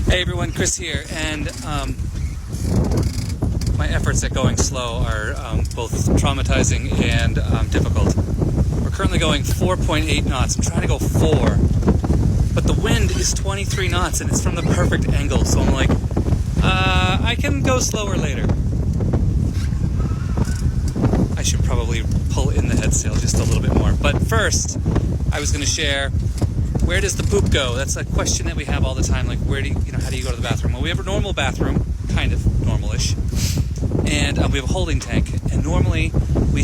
Hey everyone, Chris here, and my efforts at going slow are both traumatizing and difficult. We're currently going 4.8 knots. I'm trying to go 4, but the wind is 23 knots and it's from the perfect angle, so I'm like, I can go slower later. I should probably pull in the head sail just a little bit more, but first I was going to share, where does the poop go? That's a question that we have all the time. Like, how do you go to the bathroom? Well, we have a normal bathroom, kind of normal-ish, and we have a holding tank. And normally we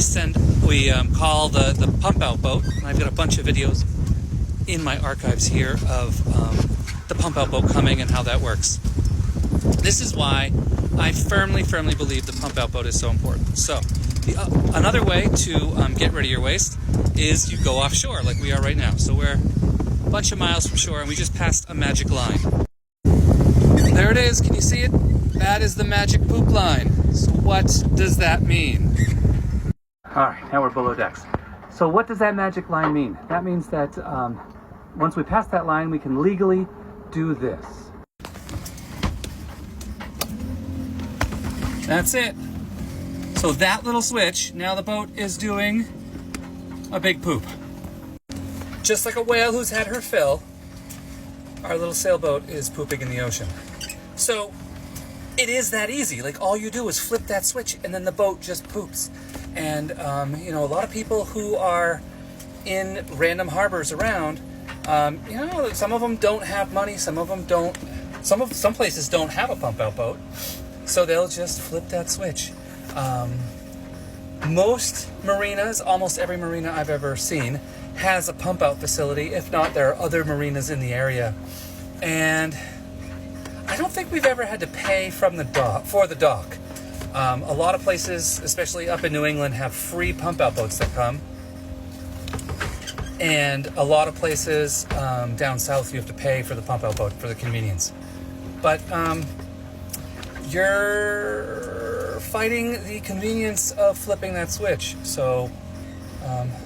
call the pump-out boat. And I've got a bunch of videos in my archives here of the pump-out boat coming and how that works. This is why I firmly believe the pump-out boat is so important. So, another way to get rid of your waste is you go offshore, like we are right now. So we're a bunch of miles from shore, and we just passed a magic line. There it is. Can you see it? That is the magic poop line. So what does that mean? All right, now we're below decks. So what does that magic line mean? That means that once we pass that line, we can legally do this. That's it. So that little switch, now the boat is doing a big poop. Just like a whale who's had her fill, our little sailboat is pooping in the ocean. So it is that easy. Like, all you do is flip that switch and then the boat just poops. And a lot of people who are in random harbors around, some of them don't have money, some of them don't. Some places don't have a pump out boat, so they'll just flip that switch. Most marinas, almost every marina I've ever seen, has a pump out facility. If not, there are other marinas in the area. And I don't think we've ever had to pay for the dock. A lot of places, especially up in New England, have free pump out boats that come. And a lot of places down south, you have to pay for the pump out boat for the convenience. But you're fighting the convenience of flipping that switch. So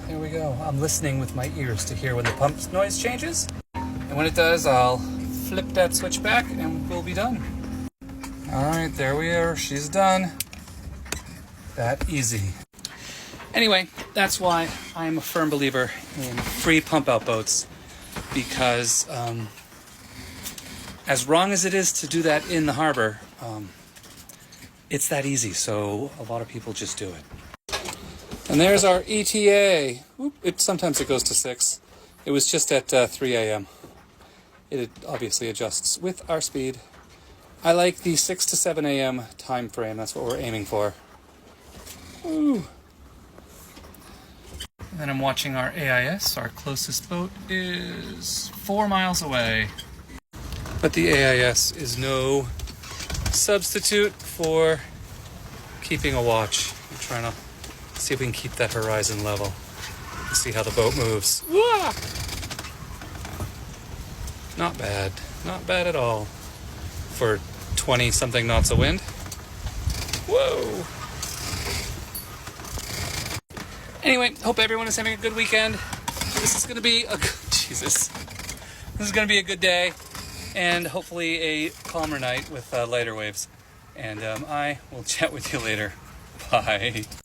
here we go. I'm listening with my ears to hear when the pump noise changes. And when it does, I'll flip that switch back and we'll be done. All right, there we are. She's done. That easy. Anyway, that's why I'm a firm believer in free pump-out boats, because as wrong as it is to do that in the harbor, it's that easy, so a lot of people just do it. And there's our ETA. Sometimes it goes to 6. It was just at 3 a.m. It obviously adjusts with our speed. I like the 6 to 7 a.m. time frame. That's what we're aiming for. Woo. And then I'm watching our AIS. Our closest boat is 4 miles away. But the AIS is no substitute for keeping a watch. I'm trying to see if we can keep that horizon level. See how the boat moves. Wah! Not bad. Not bad at all for 20-something knots of wind. Whoa! Anyway, hope everyone is having a good weekend. This is going to be This is going to be a good day, and hopefully a calmer night with lighter waves. And I will chat with you later. Bye.